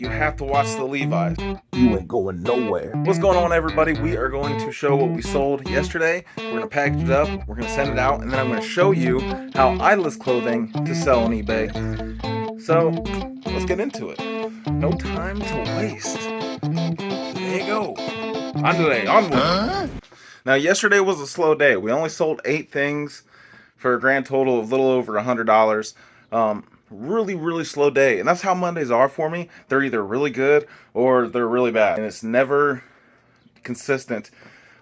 You have to watch the Levi's. You ain't going nowhere. What's going on, everybody? We are going to show what we sold yesterday. We're going to package it up, we're going to send it out, and then I'm going to show you how I list clothing to sell on eBay. So, let's get into it. No time to waste. There you go. Onward. Now, yesterday was a slow day. We only sold 8 things for a grand total of a little over $100. Really slow day, and that's how Mondays are for me. They're either really good or they're really bad, and it's never consistent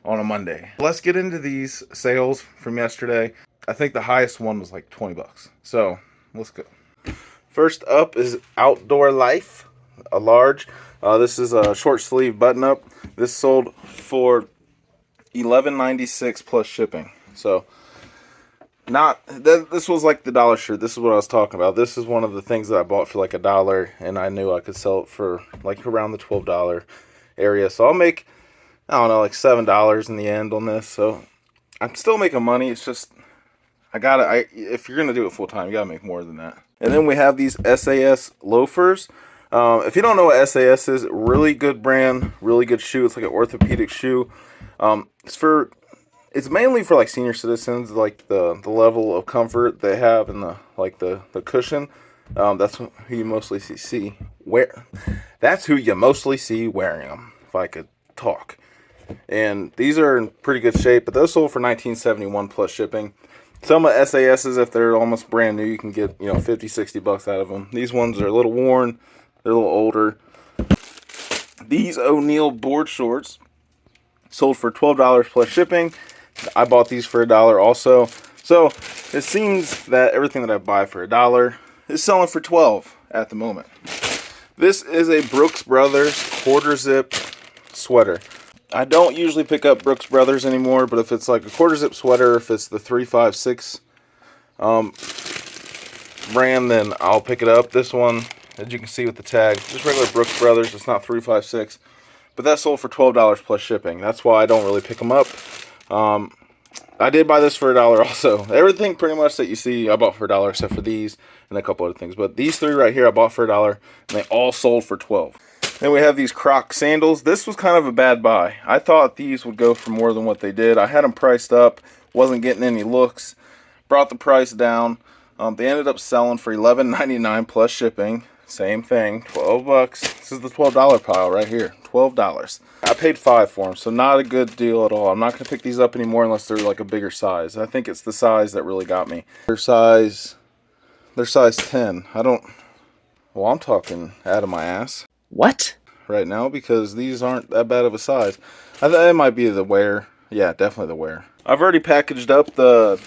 on a Monday. Let's get into these sales from yesterday. I think the highest one was like 20 bucks, so let's go. First up is Outdoor Life, a large. This is a short sleeve button up. This sold for $11.96 plus shipping. So this was like the dollar shirt. This is what I was talking about. This is one of the things that I bought for like $1, and I knew I could sell it for like around the $12 area. So I'll make, I don't know, like $7 in the end on this. So I'm still making money. It's just if you're gonna do it full time, you gotta make more than that. And then we have these SAS loafers. If you don't know what SAS is, really good brand, really good shoe. It's like an orthopedic shoe. It's mainly for like senior citizens, like the level of comfort they have and the cushion. That's who you mostly see That's who you mostly see wearing them, if I could talk. And these are in pretty good shape, but those sold for $19.71 plus shipping. Some of SAS's, if they're almost brand new, you can get 50, 60 bucks out of them. These ones are a little worn, they're a little older. These ONeill board shorts sold for $12 plus shipping. I bought these for $1 also. So it seems that everything that I buy for $1 is selling for $12 at the moment. This is a Brooks Brothers quarter zip sweater. I don't usually pick up Brooks Brothers anymore, but if it's like a quarter zip sweater, if it's the 356 brand, then I'll pick it up. This one, as you can see with the tag, just regular Brooks Brothers. It's not 356, but that sold for $12 plus shipping. That's why I don't really pick them up. I did buy this for $1 also. Everything pretty much that you see I bought for $1 except for these and a couple other things. But these 3 right here I bought for $1 and they all sold for $12. Then we have these Croc sandals. This was kind of a bad buy. I thought these would go for more than what they did. I had them priced up, wasn't getting any looks. Brought the price down. They ended up selling for $11.99 plus shipping. Same thing, 12 bucks. This is the $12 pile right here, $12. I paid $5 for them, so not a good deal at all. I'm not going to pick these up anymore unless they're like a bigger size. I think it's the size that really got me. They're size 10. Well, I'm talking out of my ass. What? Right now, because these aren't that bad of a size. It might be the wear. Yeah, definitely the wear. I've already packaged up the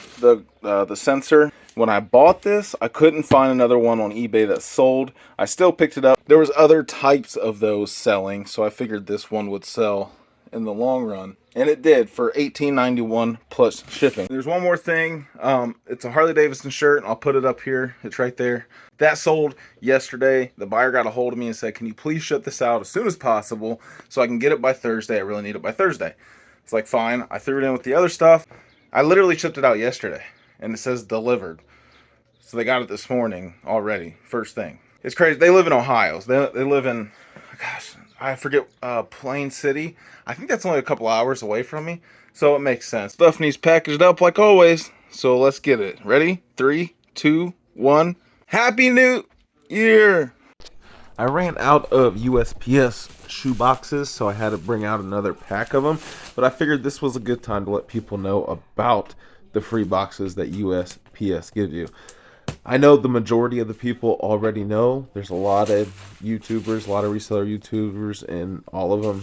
sensor. When I bought this, I couldn't find another one on eBay that sold. I still picked it up. There was other types of those selling, so I figured this one would sell in the long run. And it did for $18.91 plus shipping. There's one more thing. It's a Harley Davidson shirt. I'll put it up here. It's right there. That sold yesterday. The buyer got a hold of me and said, can you please ship this out as soon as possible so I can get it by Thursday? I really need it by Thursday. It's like, fine. I threw it in with the other stuff. I literally shipped it out yesterday, and it says delivered. So they got it this morning already, first thing. It's crazy. They live in Ohio. So they live in, gosh, I forget, Plain City. I think that's only a couple hours away from me, so it makes sense. Stuff needs packaged up like always, so let's get it. Ready? 3, 2, 1. Happy New Year! I ran out of USPS shoe boxes, so I had to bring out another pack of them. But I figured this was a good time to let people know about the free boxes that USPS gives you. I know the majority of the people already know. There's a lot of YouTubers, a lot of reseller YouTubers, and all of them,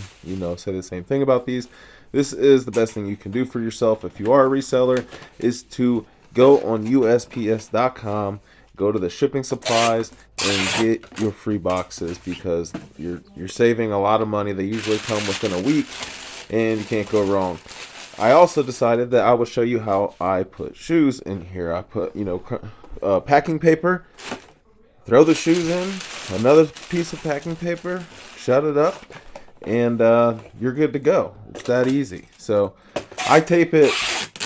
say the same thing about these. This is the best thing you can do for yourself if you are a reseller, is to go on USPS.com, go to the shipping supplies, and get your free boxes, because you're saving a lot of money. They usually come within a week, and you can't go wrong. I also decided that I would show you how I put shoes in here. I put, packing paper, throw the shoes in, another piece of packing paper, shut it up, and you're good to go. It's that easy. So I tape it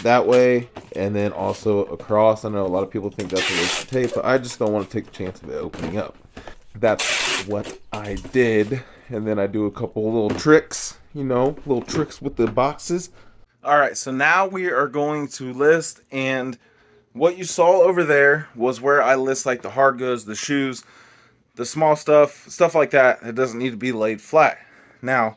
that way, and then also across. I know a lot of people think that's a waste of tape, but I just don't want to take the chance of it opening up. That's what I did, and then I do a couple little tricks, you know, little tricks with the boxes. All right, so now we are going to list, and what you saw over there was where I list like the hard goods, the shoes, the small stuff like that. It doesn't need to be laid flat. Now,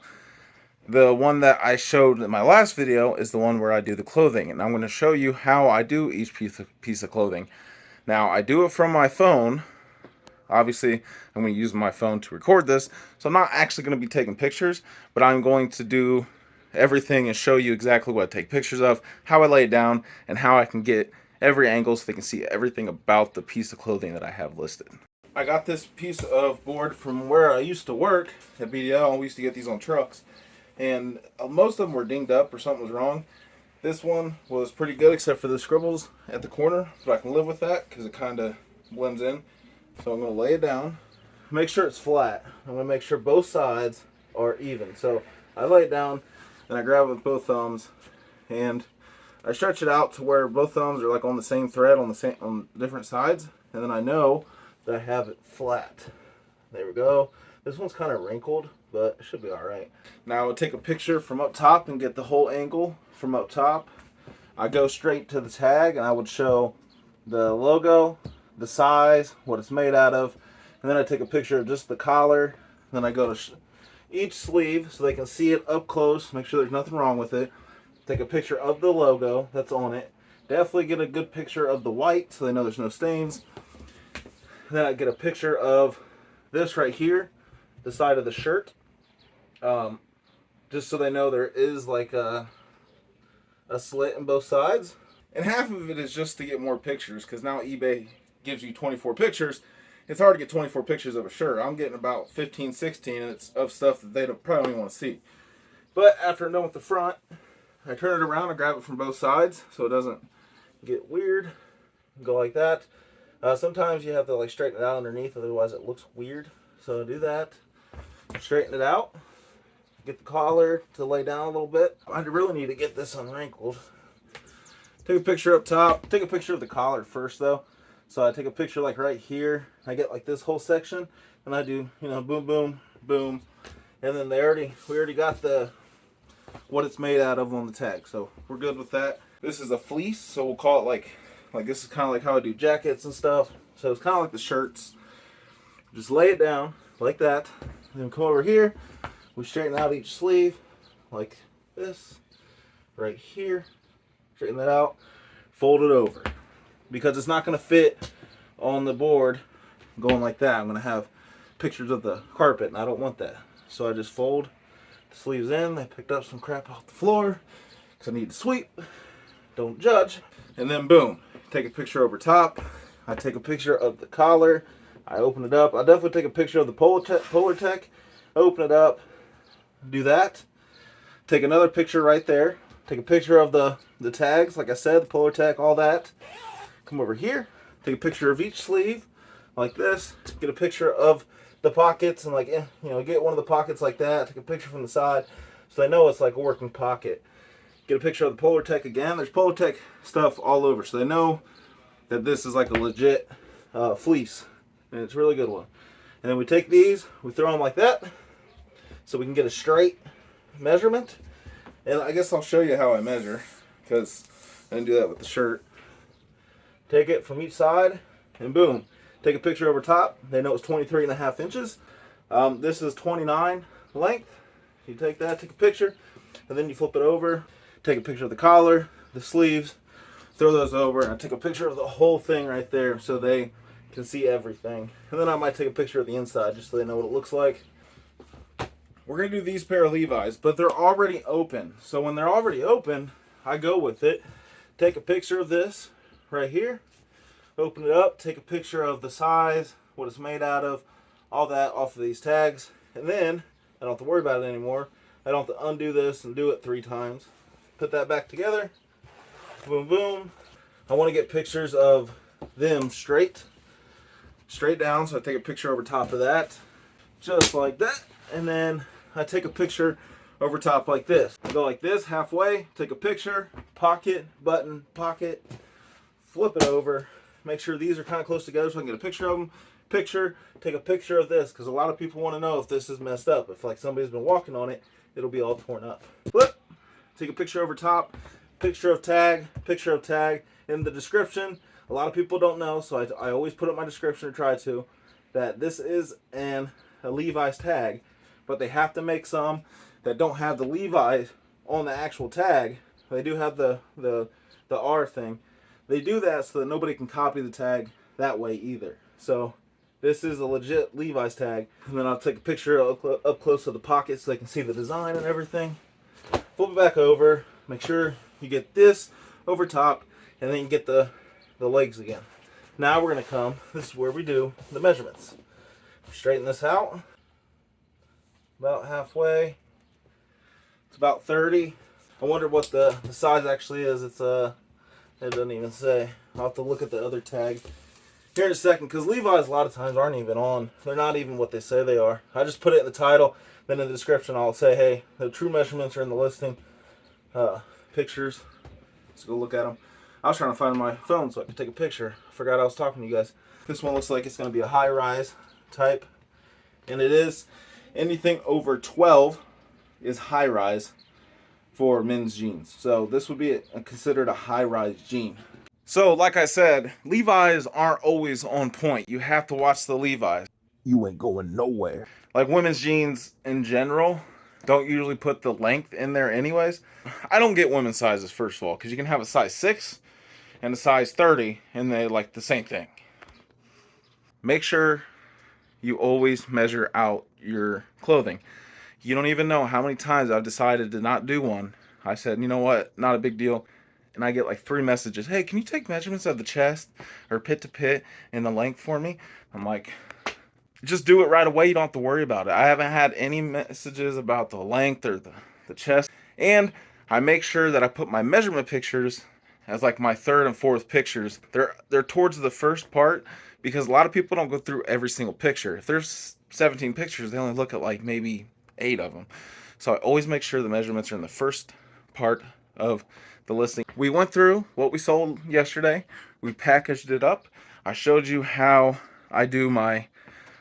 the one that I showed in my last video is the one where I do the clothing, and I'm going to show you how I do each piece of clothing. Now, I do it from my phone. Obviously, I'm going to use my phone to record this, so I'm not actually going to be taking pictures, but I'm going to do everything and show you exactly what I take pictures of, how I lay it down, and how I can get every angle so they can see everything about the piece of clothing that I have listed. I got this piece of board from where I used to work at BDL. We used to get these on trucks, and most of them were dinged up or something was wrong. This one was pretty good except for the scribbles at the corner, but I can live with that because it kind of blends in. So I'm going to lay it down, make sure it's flat. I'm going to make sure both sides are even. So I lay it down and I grab it with both thumbs and I stretch it out to where both thumbs are like on the same thread on different sides, and then I know that I have it flat. There we go. This one's kind of wrinkled, but it should be all right. Now I would take a picture from up top and get the whole angle from up top. I go straight to the tag and I would show the logo, the size, what it's made out of, and then I take a picture of just the collar. Then I go to each sleeve so they can see it up close, make sure there's nothing wrong with it. Take a picture of the logo that's on it. Definitely get a good picture of the white so they know there's no stains. And then I get a picture of this right here, the side of the shirt, just so they know there is like a slit in both sides. And half of it is just to get more pictures, because now eBay gives you 24 pictures. It's hard to get 24 pictures of a shirt. I'm getting about 15, 16, and it's of stuff that they probably don't even want to see. But after I'm done with the front, I turn it around and grab it from both sides so it doesn't get weird. Go like that. Sometimes you have to like straighten it out underneath, otherwise it looks weird. So do that. Straighten it out. Get the collar to lay down a little bit. I really need to get this unwrinkled. Take a picture up top. Take a picture of the collar first though. So I take a picture like right here. I get like this whole section, and I do, you know, boom, boom, boom, and then we already got the what it's made out of on the tag, so we're good with that. This is a fleece, so we'll call it like this is kind of like how I do jackets and stuff. So it's kind of like the shirts. Just lay it down like that, and then come over here. We straighten out each sleeve like this, right here. Straighten that out, fold it over. Because it's not going to fit on the board going like that. I'm going to have pictures of the carpet, and I don't want that. So I just fold the sleeves in. I picked up some crap off the floor because I need to sweep. Don't judge. And then boom, take a picture over top. I take a picture of the collar. I open it up. I definitely take a picture of the Polar Tech. Open it up. Do that. Take another picture right there. Take a picture of the tags, like I said, the Polar Tech, all that. Come over here, take a picture of each sleeve like this. Get a picture of the pockets and get one of the pockets like that. Take a picture from the side so they know it's like a working pocket. Get a picture of the Polar Tech again. There's Polar Tech stuff all over, so they know that this is like a legit fleece, and it's a really good one. And then we take these, we throw them like that so we can get a straight measurement. And I guess I'll show you how I measure, because I didn't do that with the shirt. Take it from each side, and boom. Take a picture over top. They know it's 23.5 inches. This is 29 length. You take that, take a picture, and then you flip it over. Take a picture of the collar, the sleeves, throw those over, and I take a picture of the whole thing right there so they can see everything. And then I might take a picture of the inside just so they know what it looks like. We're going to do these pair of Levi's, but they're already open. So when they're already open, I go with it. Take a picture of this right here. Open it up, take a picture of the size, what it's made out of, all that off of these tags. And then I don't have to worry about it anymore. I don't have to undo this and do it 3 times. Put that back together. Boom, boom. I want to get pictures of them straight down. So I take a picture over top of that, just like that. And then I take a picture over top like this. I go like this halfway, take a picture, pocket, button, pocket, flip it over, make sure these are kind of close together so I can get a picture of them, picture, take a picture of this, because a lot of people want to know if this is messed up. If like somebody's been walking on it, it'll be all torn up. Flip, take a picture over top, picture of tag, in the description. A lot of people don't know, so I always put up my description, or try to, that this is a Levi's tag, but they have to make some that don't have the Levi's on the actual tag. They do have the R thing. They do that so that nobody can copy the tag that way either. So this is a legit Levi's tag. And then I'll take a picture up close to the pocket so they can see the design and everything. Flip it back over. Make sure you get this over top, and then you get the legs again. Now we're going to come, this is where we do the measurements. Straighten this out. About halfway. It's about 30. I wonder what the size actually is. It doesn't even say. I'll have to look at the other tag here in a second, because Levi's a lot of times aren't even on. They're not even what they say they are. I just put it in the title, then in the description I'll say, hey, the true measurements are in the listing. Pictures. Let's go look at them. I was trying to find my phone so I could take a picture. I forgot I was talking to you guys. This one looks like it's going to be a high-rise type, and it is. Anything over 12 is high-rise for men's jeans. So this would be considered a high-rise jean. So like I said, Levi's aren't always on point. You have to watch the Levi's. You ain't going nowhere. Like women's jeans in general don't usually put the length in there anyways. I don't get women's sizes, first of all, because you can have a size 6 and a size 30 and they like the same thing. Make sure you always measure out your clothing. You don't even know how many times I've decided to not do one. I said, you know what, not a big deal. And I get like 3 messages. Hey, can you take measurements of the chest or pit to pit and the length for me? I'm like, just do it right away. You don't have to worry about it. I haven't had any messages about the length or the chest. And I make sure that I put my measurement pictures as like my 3rd and 4th pictures. They're towards the first part, because a lot of people don't go through every single picture. If there's 17 pictures, they only look at like maybe 8 of them. So I always make sure the measurements are in the first part of the listing. We went through what we sold yesterday. We packaged it up. I showed you how I do my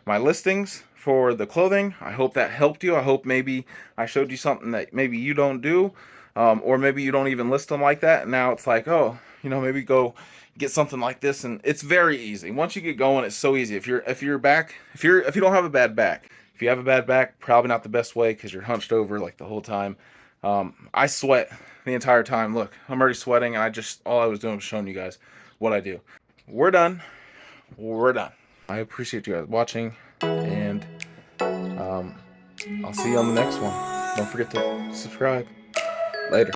listings for the clothing. I hope that helped you. I hope maybe I showed you something that maybe you don't do, or maybe you don't even list them like that. And now it's like, oh, you know, maybe go get something like this. And it's very easy. Once you get going, it's so easy. If you don't have a bad back, if you have a bad back, probably not the best way, because you're hunched over like the whole time. I sweat the entire time. Look, I'm already sweating, and all I was doing was showing you guys what I do. We're done. I appreciate you guys watching, and I'll see you on the next one. Don't forget to subscribe. Later.